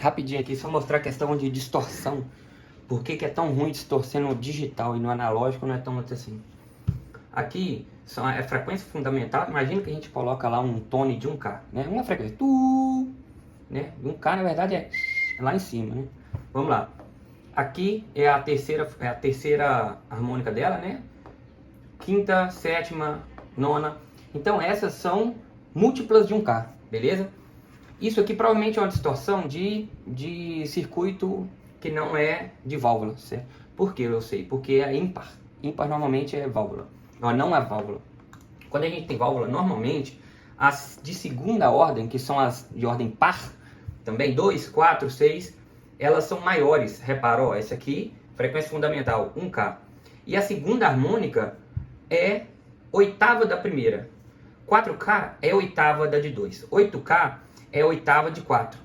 rapidinho aqui, só mostrar a questão de distorção. Por que é tão ruim distorcer no digital e no analógico não é tão assim. Aqui é frequência fundamental. Imagina que a gente coloca lá um tone de 1K, né? Uma frequência, né? 1K na verdade é lá em cima, né? Vamos lá. Aqui é a terceira harmônica dela, né? Quinta, sétima, nona. Então essas são múltiplas de 1K, beleza? Isso aqui provavelmente é uma distorção de circuito que não é de válvula, certo? Por que eu sei? Porque é ímpar. Ímpar normalmente é válvula. Não é válvula. Quando a gente tem válvula, normalmente, as de segunda ordem, que são as de ordem par, também 2, 4, 6, elas são maiores. Repara, ó, essa aqui, frequência fundamental, 1K. E a segunda harmônica é oitava da primeira. 4K é oitava da de 2. 8K é oitava de 4.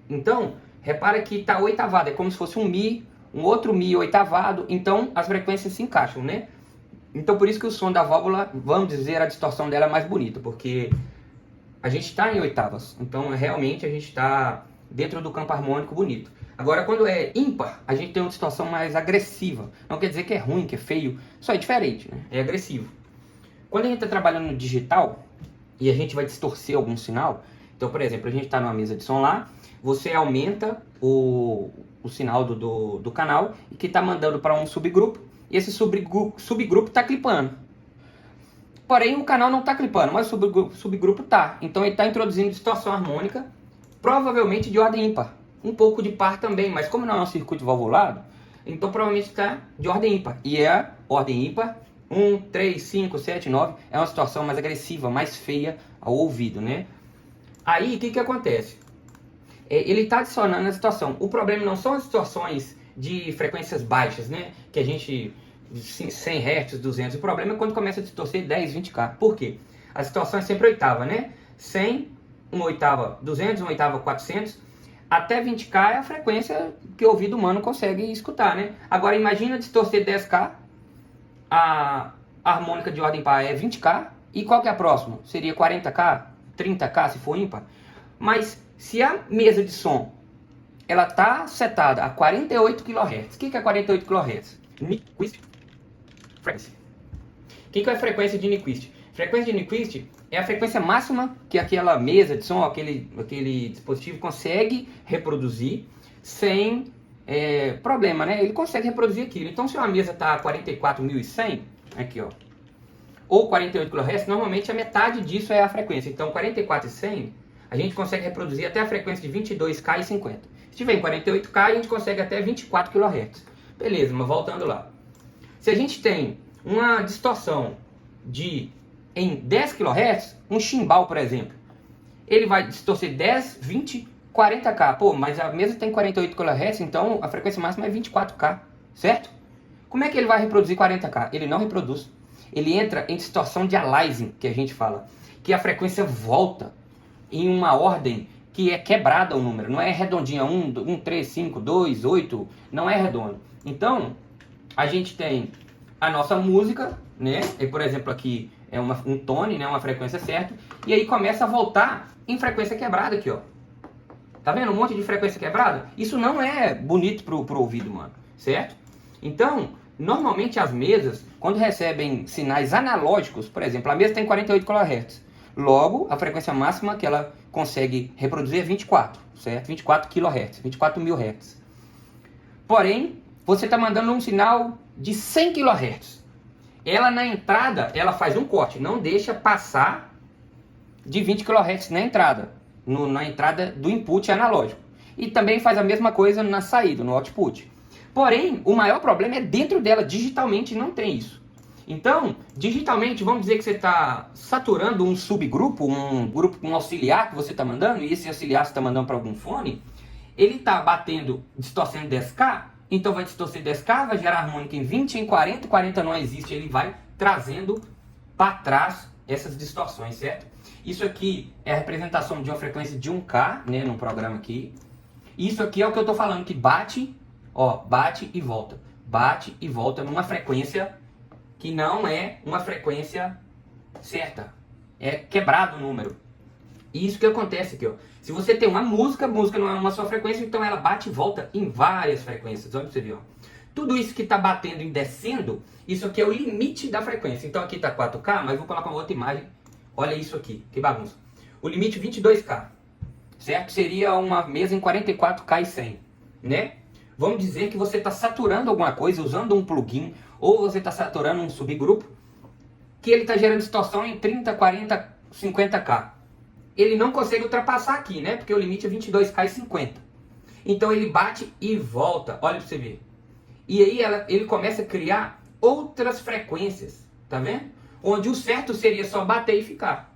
Então, repara que está oitavado, é como se fosse um Mi, um outro Mi oitavado, então as frequências se encaixam, né? Então por isso que o som da válvula, vamos dizer, a distorção dela é mais bonita, porque a gente está em oitavas, então realmente a gente está dentro do campo harmônico bonito. Agora quando é ímpar, a gente tem uma distorção mais agressiva, não quer dizer que é ruim, que é feio, só é diferente, né? É agressivo. Quando a gente está trabalhando no digital, e a gente vai distorcer algum sinal, então por exemplo, a gente está numa mesa de som lá, você aumenta o sinal do canal e que está mandando para um subgrupo, e esse subgrupo está clipando. Porém, o canal não está clipando, mas o subgrupo está. Então ele está introduzindo distorção harmônica, provavelmente de ordem ímpar. Um pouco de par também, mas como não é um circuito valvulado, então provavelmente está de ordem ímpar. E é a ordem ímpar, 1, 3, 5, 7, 9, é uma distorção mais agressiva, mais feia ao ouvido, né? Aí, o que acontece? Ele está adicionando a distorção. O problema não são as distorções de frequências baixas, né? Que a gente, 100 Hz, 200. O problema é quando começa a distorcer 10, 20K. Por quê? A distorção é sempre oitava, né? 100, uma oitava 200, uma oitava 400. Até 20K é a frequência que o ouvido humano consegue escutar, né? Agora imagina distorcer 10K. A harmônica de ordem par é 20K. E qual que é a próxima? Seria 40K, 30K se for ímpar. Mas se a mesa de som ela está setada a 48 kHz. O que é 48 kHz? Nyquist frequency. O que é a frequência de Nyquist? Frequência de Nyquist é a frequência máxima que aquela mesa de som, aquele dispositivo consegue reproduzir sem problema, né? Ele consegue reproduzir aquilo. Então se uma mesa está a 44.100, aqui ó, ou 48 kHz, normalmente a metade disso é a frequência. Então 44.100 a gente consegue reproduzir até a frequência de 22K e 50. Se tiver em 48K, a gente consegue até 24 kHz. Beleza, mas voltando lá. Se a gente tem uma distorção em 10 kHz, um chimbal, por exemplo, ele vai distorcer 10, 20, 40K. Pô, mas a mesa tem 48 kHz, então a frequência máxima é 24K, certo? Como é que ele vai reproduzir 40K? Ele não reproduz. Ele entra em distorção de aliasing, que a gente fala, que a frequência volta em uma ordem que é quebrada o número, não é redondinha, 1, 3, 5, 2, 8, não é redondo. Então, a gente tem a nossa música, né? E, por exemplo, aqui é um tone, né? Uma frequência certa, e aí começa a voltar em frequência quebrada aqui, ó. Tá vendo? Um monte de frequência quebrada? Isso não é bonito pro ouvido, mano, certo? Então, normalmente as mesas, quando recebem sinais analógicos, por exemplo, a mesa tem 48 kHz. Logo, a frequência máxima que ela consegue reproduzir é 24, certo? 24 kHz, 24.000 Hz. Porém, você está mandando um sinal de 100 kHz. Ela na entrada, ela faz um corte, não deixa passar de 20 kHz na entrada, na entrada do input analógico. E também faz a mesma coisa na saída, no output. Porém, o maior problema é dentro dela, digitalmente não tem isso. Então, digitalmente, vamos dizer que você está saturando um subgrupo, um auxiliar que você está mandando, e esse auxiliar você está mandando para algum fone, ele está batendo, distorcendo 10K, então vai distorcer 10K, vai gerar harmônica em 20, em 40, 40 não existe, ele vai trazendo para trás essas distorções, certo? Isso aqui é a representação de uma frequência de 1K, né, num programa aqui. Isso aqui é o que eu estou falando, que bate, ó, bate e volta numa frequência que não é uma frequência certa. É quebrado o número. E isso que acontece aqui, ó. Se você tem uma música, a música não é uma só frequência, então ela bate e volta em várias frequências. Olha pra você ver, ó. Tudo isso que está batendo e descendo, isso aqui é o limite da frequência. Então aqui está 4K, mas vou colocar uma outra imagem. Olha isso aqui, que bagunça. O limite 22K, certo? Seria uma mesa em 44K e 100, né? Vamos dizer que você está saturando alguma coisa usando um plugin, ou você está saturando um subgrupo, que ele está gerando distorção em 30, 40, 50K. Ele não consegue ultrapassar aqui, né? Porque o limite é 22K e 50. Então ele bate e volta, olha para você ver. E aí ele começa a criar outras frequências, tá vendo? Onde o certo seria só bater e ficar,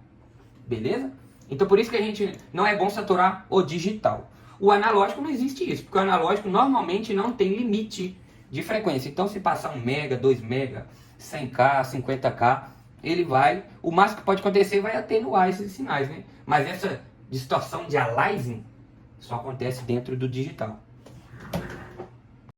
beleza? Então por isso que a gente não é bom saturar o digital. O analógico não existe isso, porque o analógico normalmente não tem limite de frequência. Então se passar 1 mega, 2 mega, 100K, 50K, ele vai, o máximo que pode acontecer vai atenuar esses sinais, né? Mas essa distorção de aliasing só acontece dentro do digital.